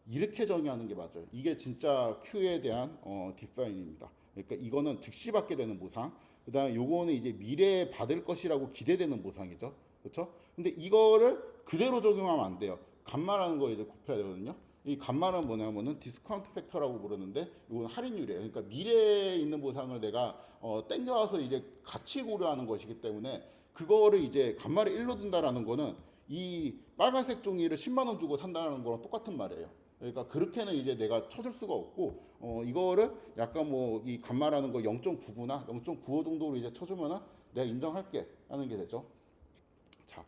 이렇게 정의하는 게 맞아요. 이게 진짜 Q에 대한 디파인입니다. 그러니까 이거는 즉시 받게 되는 보상. 그다음에 요거는 이제 미래에 받을 것이라고 기대되는 보상이죠. 그렇죠? 근데 이거를 그대로 적용하면 안 돼요. 감마라는 걸 이제 곱해야 되거든요. 이 감마는 뭐냐면은 디스카운트 팩터라고 부르는데 이건 할인율이에요. 그러니까 미래에 있는 보상을 내가 땡겨와서 이제 같이 고려하는 것이기 때문에 그거를 이제 감마를 1로 둔다라는 거는 이 빨간색 종이를 10만 원 주고 산다는 거랑 똑같은 말이에요. 그러니까 그렇게는 이제 내가 쳐줄 수가 없고 이거를 약간 뭐 이 감마라는 거 0.99나 0.95 정도로 이제 쳐주면은 내가 인정할게 하는 게 되죠. 자,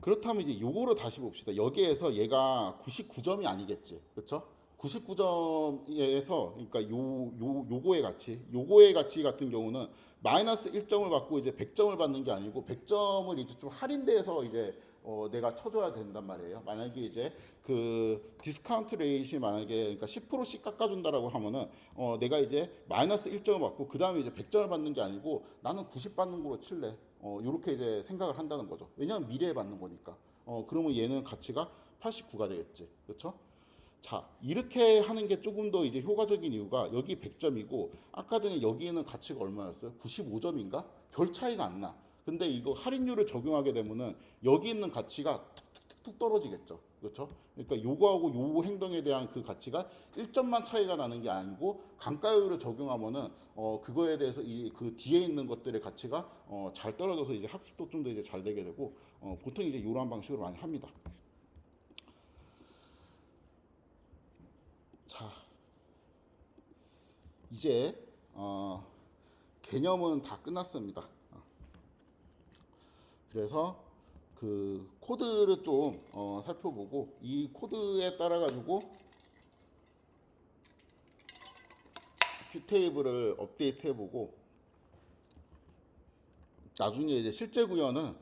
그렇다면 이제 요거를 다시 봅시다. 여기에서 얘가 99점이 아니겠지, 그렇죠? 99점에서 그러니까 요거의 가치 같은 경우는 마이너스 1점을 받고 이제 100점을 받는 게 아니고 100점을 이제 좀 할인돼서 이제 내가 쳐줘야 된단 말이에요. 만약에 이제 그 디스카운트 레이트이 만약에 그러니까 10%씩 깎아준다라고 하면은 내가 이제 마이너스 1점을 받고 그 다음에 이제 100점을 받는 게 아니고 나는 90 받는 거로 칠래. 요렇게 이제 생각을 한다는 거죠. 왜냐하면 미래에 받는 거니까. 그러면 얘는 가치가 89가 되겠지, 그렇죠? 자, 이렇게 하는 게 조금 더 이제 효과적인 이유가 여기 100점이고 아까 전에 여기에는 가치가 얼마였어요? 95점인가? 별 차이가 안 나. 근데 이거 할인율을 적용하게 되면은 여기 있는 가치가 툭툭툭 떨어지겠죠. 그렇죠? 그러니까 요거하고 요 행동에 대한 그 가치가 1점만 차이가 나는 게 아니고 감가율을 적용하면은 그거에 대해서 이 그 뒤에 있는 것들의 가치가 잘 떨어져서 이제 학습도 좀 더 이제 잘 되게 되고 보통 이제 이러한 방식으로 많이 합니다. 자, 이제 개념은 다 끝났습니다. 그래서 그 코드를 좀 살펴보고 이 코드에 따라 가지고 q 테이블을 업데이트 해보고 나중에 이제 실제 구현은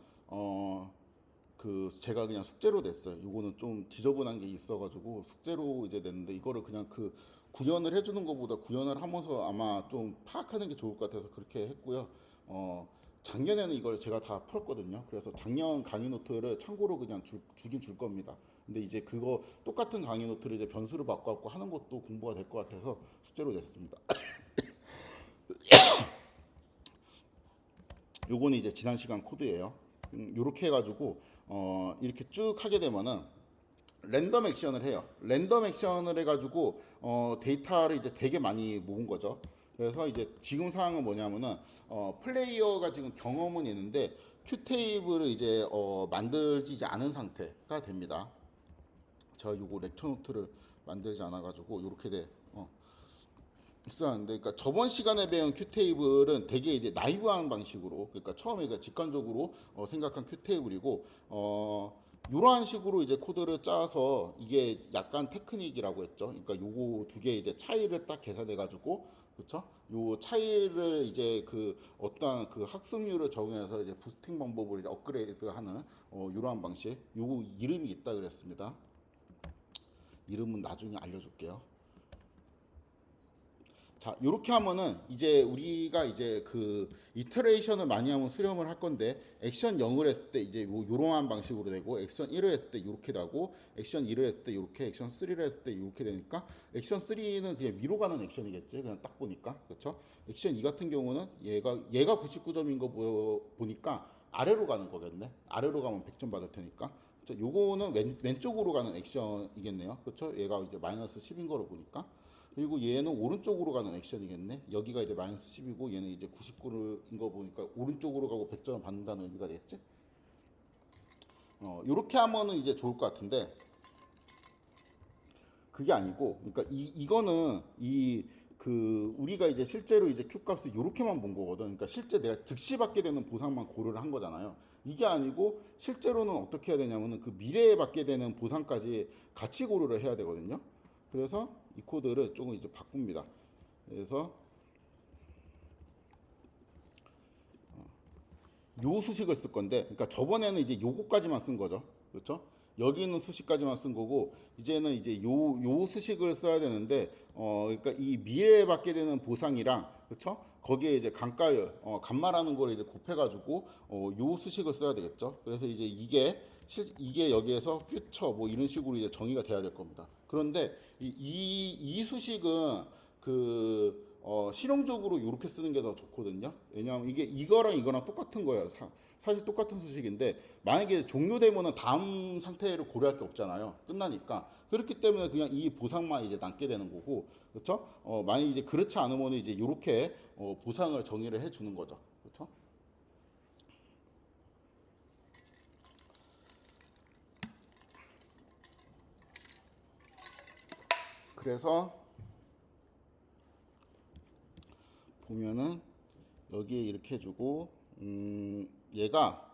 그 제가 그냥 숙제로 냈어요. 이거는 좀 지저분한 게 있어가지고 숙제로 이제 냈는데 이거를 그냥 그 구현을 해주는 것보다 구현을 하면서 아마 좀 파악하는 게 좋을 것 같아서 그렇게 했고요. 작년에는 이걸 제가 다 풀었거든요. 그래서 작년 강의 노트를 참고로 그냥 주긴 줄 겁니다. 근데 이제 그거 똑같은 강의 노트를 이제 변수로 바꿔갖고 하는 것도 공부가 될 것 같아서 숙제로 냈습니다. 요거는 이제 지난 시간 코드예요. 요렇게 해가지고 이렇게 쭉 하게 되면은 랜덤 액션을 해요. 랜덤 액션을 해가지고 데이터를 이제 되게 많이 모은 거죠. 그래서 이제 지금 상황은 뭐냐면은 플레이어가 지금 경험은 있는데 큐 테이블을 이제 만들지 이제 않은 상태가 됩니다. 제가 요거 렉처 노트를 만들지 않아가지고 요렇게 돼. 있었는데, 그러니까 저번 시간에 배운 큐 테이블은 되게 이제 나이브한 방식으로, 그러니까 처음에 그러니까 직관적으로 생각한 큐 테이블이고, 이러한 식으로 이제 코드를 짜서 이게 약간 테크닉이라고 했죠. 그러니까 요거 두 개 이제 차이를 딱 계산해 가지고, 그렇죠? 요 차이를 이제 그 어떤 그 학습률을 적용해서 이제 부스팅 방법을 이제 업그레이드하는 이러한 방식. 요 이름이 있다 그랬습니다. 이름은 나중에 알려줄게요. 자, 이렇게 하면은 이제 우리가 이제 그 이터레이션을 많이 하면 수렴을 할 건데 액션 0을 했을 때 이제 요러한 방식으로 되고 액션 1을 했을 때 이렇게 되고 액션 2를 했을 때 이렇게 액션 3를 했을 때 이렇게 되니까 액션 3는 그냥 위로 가는 액션이겠지. 그냥 딱 보니까. 그렇죠? 액션 2 같은 경우는 얘가 99점인 거 보니까 아래로 가는 거겠네. 아래로 가면 100점 받을 테니까. 그렇죠? 요거는 왼쪽으로 가는 액션이겠네요. 그렇죠? 얘가 이제 마이너스 10인 거로 보니까. 그리고 얘는 오른쪽으로 가는 액션이겠네. 여기가 이제 마이너스 10이고 얘는 이제 99인 거 보니까 오른쪽으로 가고 100점을 받는다는 의미가 되겠지. 요렇게 하면은 이제 좋을 것 같은데 그게 아니고, 그러니까 이거는 우리가 이제 실제로 이제 Q 값을 요렇게만 본 거거든. 그러니까 실제 내가 즉시 받게 되는 보상만 고려를 한 거잖아요. 이게 아니고 실제로는 어떻게 해야 되냐면은 그 미래에 받게 되는 보상까지 같이 고려를 해야 되거든요. 그래서 이 코드를 조금 이제 바꿉니다. 그래서 요 수식을 쓸 건데, 그러니까 저번에는 이제 요거까지만 쓴 거죠. 그렇죠? 여기 있는 수식까지만 쓴 거고, 이제는 이제 요 수식을 써야 되는데, 그러니까 이 미래에 받게 되는 보상이랑, 그렇죠? 거기에 이제 간가율, 간말하는 걸 이제 곱해가지고, 요 수식을 써야 되겠죠. 그래서 이제 이게 여기에서 퓨처 뭐 이런 식으로 이제 정의가 돼야 될 겁니다. 그런데 이 수식은 실용적으로 이렇게 쓰는 게 더 좋거든요. 왜냐하면 이게 이거랑 똑같은 거예요. 사실 똑같은 수식인데 만약에 종료되면은 다음 상태를 고려할 게 없잖아요. 끝나니까. 그렇기 때문에 그냥 이 보상만 이제 남게 되는 거고, 그렇죠? 만약 이제 그렇지 않으면 이제 이렇게 보상을 정의를 해주는 거죠. 그렇죠? 그래서 보면은 여기에 이렇게 해주고, 얘가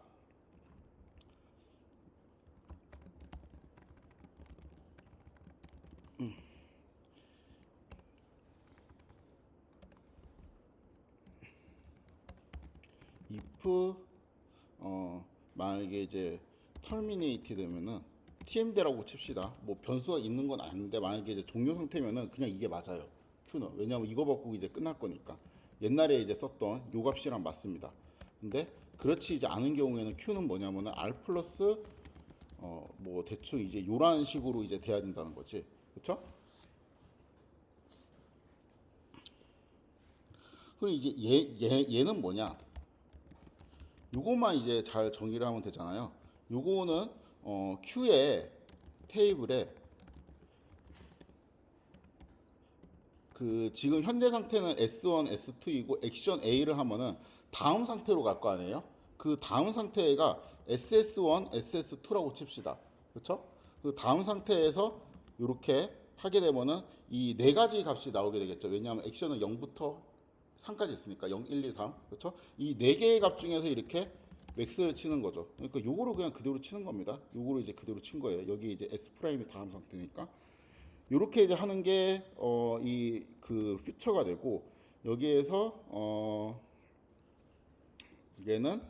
if 만약에 이제 terminate 되면은 TMD라고 칩시다. 뭐 변수가 있는 건 아닌데 만약에 이제 종료 상태면은 그냥 이게 맞아요. Q는 왜냐하면 이거 받고 이제 끝날 거니까 옛날에 이제 썼던 요 값이랑 맞습니다. 근데 그렇지 이제 않은 경우에는 Q는 뭐냐면은 R 플러스 뭐 대충 이제 요런 식으로 이제 돼야 된다는 거지. 그렇죠? 그리고 이제 얘는 뭐냐? 요거만 이제 잘 정의를 하면 되잖아요. 요거는 Q의 테이블에 지금 현재 상태는 S1, S2이고 액션 A를 하면은 다음 상태로 갈 거 아니에요? 그 다음 상태가 SS1, SS2라고 칩시다. 그렇죠? 그 다음 상태에서 이렇게 하게 되면은 이 네 가지 값이 나오게 되겠죠. 왜냐하면 액션은 0부터 3까지 있으니까 0, 1, 2, 3. 그렇죠? 이 네 개의 값 중에서 이렇게 맥스를 치는 거죠. 그러니까 요거를 그냥 그대로 치는 겁니다. 요거를 이제 그대로 친 거예요. 여기 이제 S 프라임이 다음 상태니까. 요렇게 이제 하는 게 이 퓨처가 되고 여기에서 얘는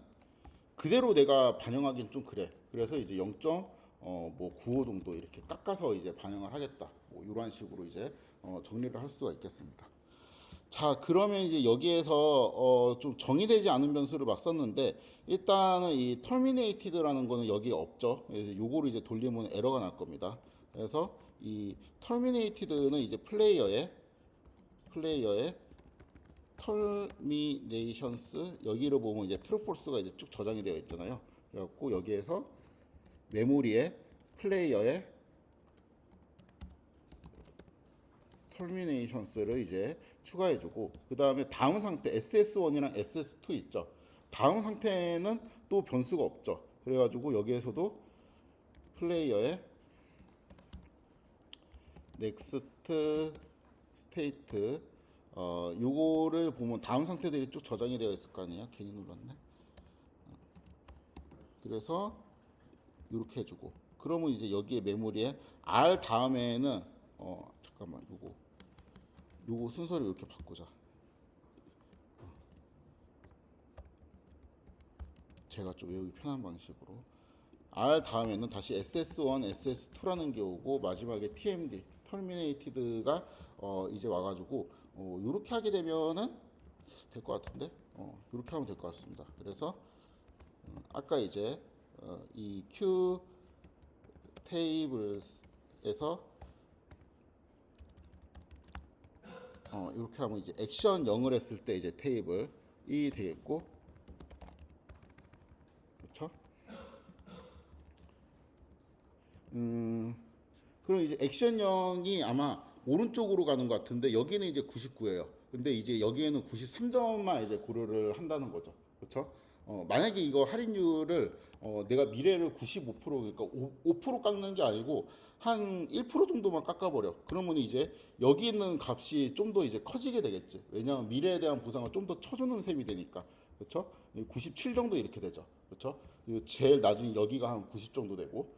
그대로 내가 반영하기는 좀 그래. 그래서 이제 0.95 정도 이렇게 깎아서 이제 반영을 하겠다. 뭐 이런 식으로 이제 정리를 할 수가 있겠습니다. 자, 그러면 이제 여기에서 좀 정의되지 않은 변수를 막 썼는데 일단은 이 terminated라는 거는 여기에 없죠. 그래서 요거를 이제 돌리면 에러가 날 겁니다. 그래서 이 terminated는 이제 플레이어의 terminations 여기로 보면 이제 true false가 이제 쭉 저장이 되어 있잖아요. 그래갖고 여기에서 메모리에 플레이어의 terminations를 이제 추가해주고 그 다음에 다음 상태 SS1이랑 SS2 있죠. 다음 상태는 또 변수가 없죠. 그래가지고 여기에서도 플레이어의 next state 요거를 보면 다음 상태들이 쭉 저장이 되어 있을 거 아니에요. 괜히 눌렀네. 그래서 이렇게 해주고 그러면 이제 여기에 메모리에 R 다음에는 잠깐만 요거 순서를 이렇게 바꾸자. 제가 좀 외우기 편한 방식으로 R 다음에는 다시 SS1, SS2라는 게 오고 마지막에 TMD, Terminated가 이제 와가지고 이렇게 하게 되면은 될 것 같은데 이렇게 하면 될 것 같습니다. 그래서 아까 이제 이 Q 테이블에서 이렇게 하면 이제 액션 0을 했을 때 이제 테이블이 되겠고, 그렇죠? 그럼 이제 액션 0이 아마 오른쪽으로 가는 것 같은데 여기는 이제 99예요. 근데 이제 여기에는 93점만 이제 고려를 한다는 거죠. 그렇죠? 만약에 이거 할인율을 내가 미래를 95% 그러니까 5% 깎는 게 아니고 한 1% 정도만 깎아버려. 그러면 이제 여기 있는 값이 좀 더 이제 커지게 되겠지. 왜냐하면 미래에 대한 보상을 좀 더 쳐주는 셈이 되니까. 그렇죠? 97 정도 이렇게 되죠. 그렇죠? 제일 나중에 여기가 한 90 정도 되고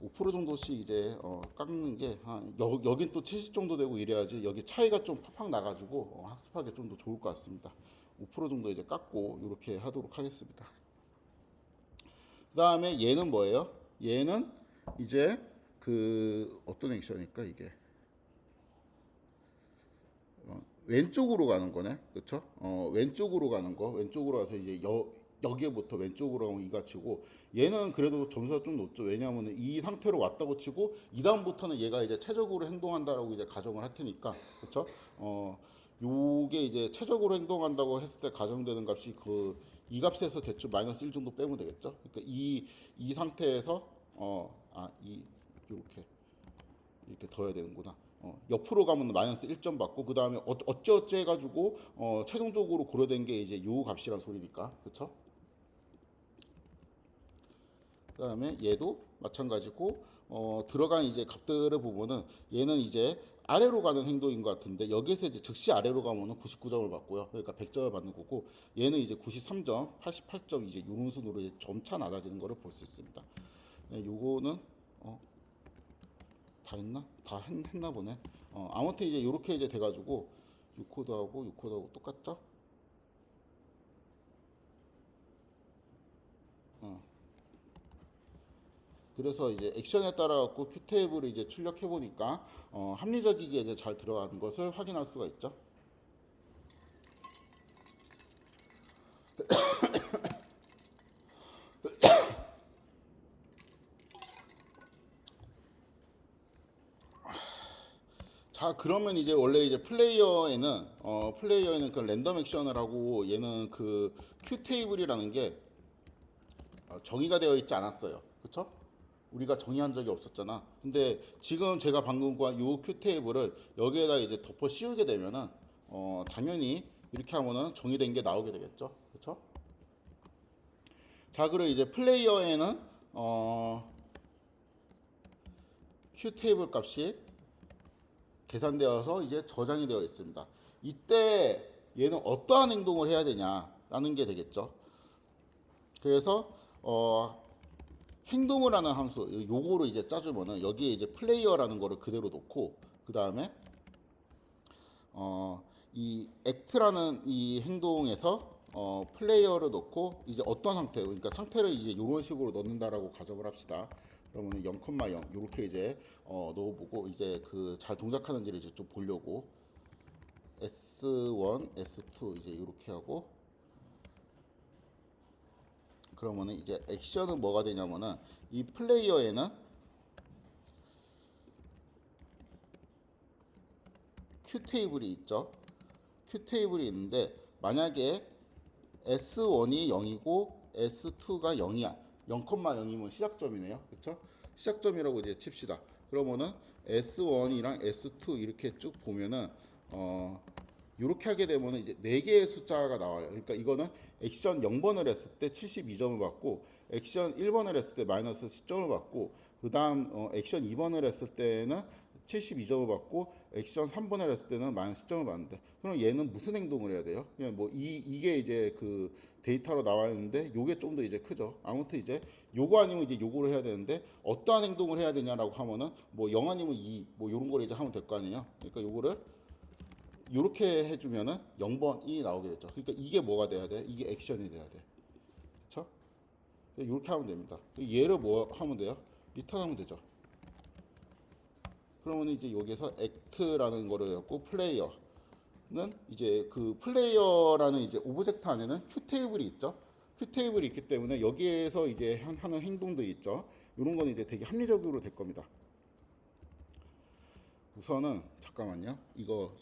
5% 정도씩 이제 깎는 게 한 여긴 또 70 정도 되고 이래야지 여기 차이가 좀 팍팍 나가지고 학습하기 좀 더 좋을 것 같습니다. 5% 정도 이제 깎고 이렇게 하도록 하겠습니다. 그 다음에 얘는 뭐예요? 얘는 이제 그 어떤 액션일까 이게 왼쪽으로 가는 거네, 그렇죠? 왼쪽으로 가는 거, 왼쪽으로 가서 이제 여기에부터 왼쪽으로 하면 이가 치고 얘는 그래도 점수가 좀 높죠. 왜냐하면 이 상태로 왔다고 치고 이 다음부터는 얘가 이제 최적으로 행동한다라고 이제 가정을 할 테니까, 그렇죠? 요게 이제 최적으로 행동한다고 했을 때 가정되는 값이 그 이 값에서 대충 마이너스 1 정도 빼면 되겠죠. 그러니까 이 상태에서 이 이렇게 더해야 되는구나. 옆으로 가면 마이너스 1점 받고 그 다음에 어쩌어쩌 해가지고 최종적으로 고려된 게 이제 요 값이란 소리니까, 그렇죠? 그 다음에 얘도 마찬가지고 들어간 이제 값들을 보면은 얘는 이제 아래로 가는 행동인 것 같은데 여기에서 이제 즉시 아래로 가면은 99점을 받고요. 그러니까 100점을 받는 거고 얘는 이제 93점, 88점 이제 이런 순으로 이제 점차 낮아지는 것을 볼 수 있습니다. 네, 요거는 다 했나? 다 했나 보네. 아무튼 이제 요렇게 이제 돼가지고 요 코드하고 똑같죠? 그래서 이제 액션에 따라 갖고 큐 테이블을 이제 출력해 보니까 합리적이게 이제 잘 들어가는 것을 확인할 수가 있죠. 자, 그러면 이제 원래 이제 플레이어에는 그 랜덤 액션을 하고 얘는 그 큐 테이블이라는 게 정의가 되어 있지 않았어요. 그렇죠? 우리가 정의한 적이 없었잖아. 근데 지금 제가 방금 구한 요 큐 테이블을 여기에다 이제 덮어 씌우게 되면은 당연히 이렇게 하면은 정의된 게 나오게 되겠죠. 그렇죠? 자, 그리고 이제 플레이어에는 큐 테이블 값이 계산되어서 이제 저장이 되어 있습니다. 이때 얘는 어떠한 행동을 해야 되냐라는 게 되겠죠. 그래서 행동을 하는 함수 요거로 이제 짜주면은 여기에 이제 플레이어라는 거를 그대로 놓고 그 다음에 이 act라는 이 행동에서 플레이어를 놓고 이제 어떤 상태 그러니까 상태를 이제 이런 식으로 넣는다라고 가정을 합시다. 그러면 0,0 이렇게 이제 넣어보고 이제 그 잘 동작하는지를 이제 좀 보려고 S1, S2 이제 이렇게 하고 그러면은 이제 액션은 뭐가 되냐면은 이 플레이어에는 큐 테이블이 있죠. 큐 테이블이 있는데 만약에 S1이 0이고 S2가 0이야. 0,0이면 시작점이네요. 그렇죠? 시작점이라고 이제 칩시다. 그러면은 S1이랑 S2 이렇게 쭉 보면은 이렇게 하게 되면 이제 4개의 숫자가 나와요. 그러니까 이거는 액션 0번을 했을 때 72점을 받고 액션 1번을 했을 때 마이너스 10점을 받고 그 다음 액션 2번을 했을 때는 72점을 받고 액션 3번을 했을 때는 마이너스 10점을 받는데 그럼 얘는 무슨 행동을 해야 돼요? 그냥 뭐 이게 이제 그 데이터로 나와 있는데 요게 좀 더 이제 크죠. 아무튼 이제 요거 아니면 이제 요거를 해야 되는데 어떠한 행동을 해야 되냐라고 하면은 뭐 0 아니면 2 뭐 요런 걸 이제 하면 될 거 아니에요. 그러니까 요거를 이렇게 해주면은 0번이 나오게 되죠. 그러니까 이게 뭐가 돼야 돼? 이게 액션이 돼야 돼. 그렇죠? 이렇게 하면 됩니다. 얘를 뭐 하면 돼요? 리턴하면 되죠. 그러면 이제 여기서 act라는 거를 갖고 플레이어는 이제 그 플레이어라는 이제 오브젝트 안에는 큐 테이블이 있죠. 큐 테이블이 있기 때문에 여기에서 이제 하는 행동들이 있죠. 이런 거는 이제 되게 합리적으로 될 겁니다. 우선은 잠깐만요. 이거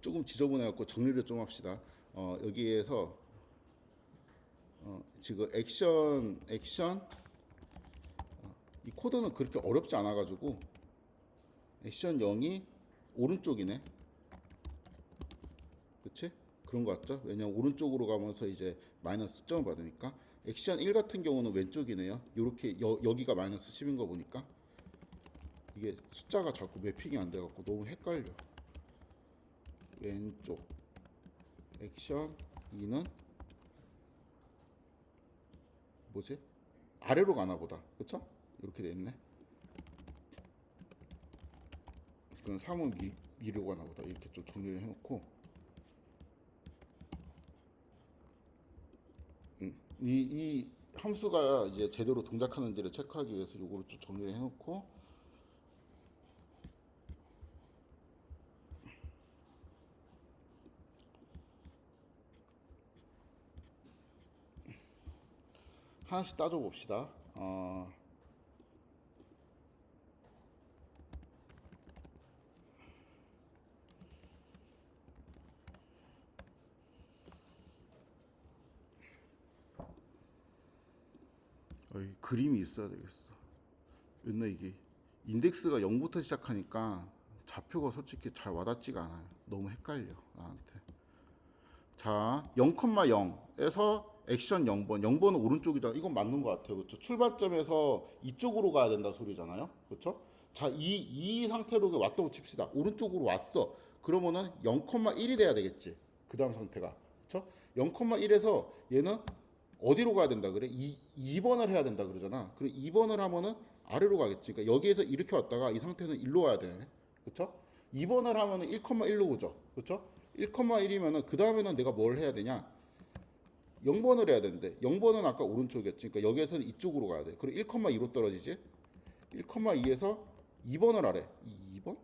조금 지저분해갖고 정리를 좀 합시다. 여기에서 지금 액션 이 코드는 그렇게 어렵지 않아가지고 액션 0이 오른쪽이네. 그치? 그런 거 같죠? 왜냐면 오른쪽으로 가면서 이제 마이너스 10점을 받으니까. 액션 1 같은 경우는 왼쪽이네요. 요렇게 여기가 마이너스 10인 거 보니까 이게 숫자가 자꾸 매핑이 안 돼갖고 너무 헷갈려. 왼쪽 액션 2는 뭐지? 아래로 가나 보다. 그쵸? 이렇게 돼 있네. 그건 3은 위로 가나 보다. 이렇게 좀 정리를 해놓고 이 함수가 이제 제대로 동작하는지를 체크하기 위해서 요거를 좀 정리를 해놓고 하나씩 따져 봅시다. 그림이 있어야 되겠어. 맨날 이게 인덱스가 0부터 시작하니까 좌표가 솔직히 잘 와닿지가 않아요. 너무 헷갈려 나한테. 자, 0,0에서 액션 0번. 0번은 오른쪽이잖아. 이건 맞는 것 같아요. 그렇죠? 출발점에서 이쪽으로 가야 된다 소리잖아요. 그렇죠? 자, 이 상태로 왔다고 칩시다. 오른쪽으로 왔어. 그러면은 0,1이 돼야 되겠지. 그 다음 상태가. 그렇죠? 0,1에서 얘는 어디로 가야 된다 그래? 2번을 해야 된다 그러잖아. 그리고 2번을 하면은 아래로 가겠지. 그러니까 여기에서 이렇게 왔다가 이 상태는 1로 와야 되네. 그렇죠? 2번을 하면은 1,1로 오죠. 그렇죠? 1,1이면은 그 다음에는 내가 뭘 해야 되냐? 0번을 해야 되는데 0번은 아까 오른쪽이었지. 그러니까 여기에서는 이쪽으로 가야 돼. 그리고 1,2로 떨어지지. 1,2에서 2번을 아래. 2번?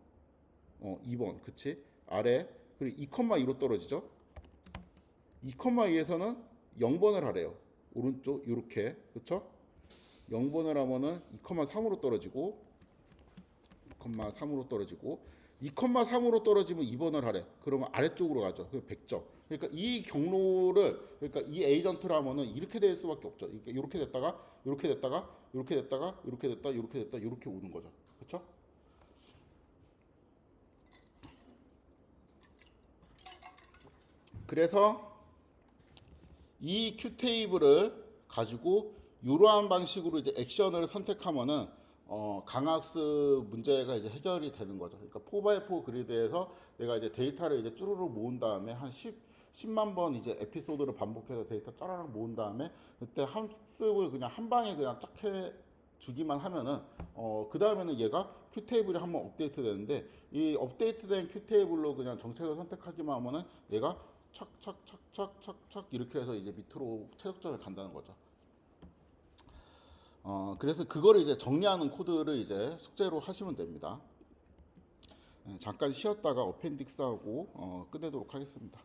2번. 그치? 아래. 그리고 2,2로 떨어지죠. 2,2에서는 0번을 하래요. 오른쪽 요렇게. 그쵸? 0번을 하면은 2,3으로 떨어지고 2,3으로 떨어지고 2,3으로 떨어지면 2번을 하래. 그러면 아래쪽으로 가죠. 그 100점. 그러니까 이 경로를 그러니까 이 에이전트를 하면은 이렇게 될 수밖에 없죠. 그러니까 이렇게 됐다가 이렇게 됐다가 이렇게 됐다가 이렇게 됐다 이렇게 됐다 이렇게 오는 거죠. 그렇죠? 그래서 이 큐 테이블을 가지고 이러한 방식으로 이제 액션을 선택하면은 강학습 문제가 이제 해결이 되는 거죠. 그러니까 4x4 그리드에서 내가 이제 데이터를 이제 쭈루루 모은 다음에 한 10만 번 이제 에피소드를 반복해서 데이터 짜라락 모은 다음에 그때 학습을 그냥 한 방에 그냥 쫙 해 주기만 하면은 그 다음에는 얘가 큐 테이블이 한번 업데이트 되는데 이 업데이트된 큐 테이블로 그냥 정책을 선택하기만 하면은 얘가 착착착착착착 이렇게 해서 이제 밑으로 최적점에 간다는 거죠. 그래서 그거를 이제 정리하는 코드를 이제 숙제로 하시면 됩니다. 잠깐 쉬었다가 어펜딕스하고 끝내도록 하겠습니다.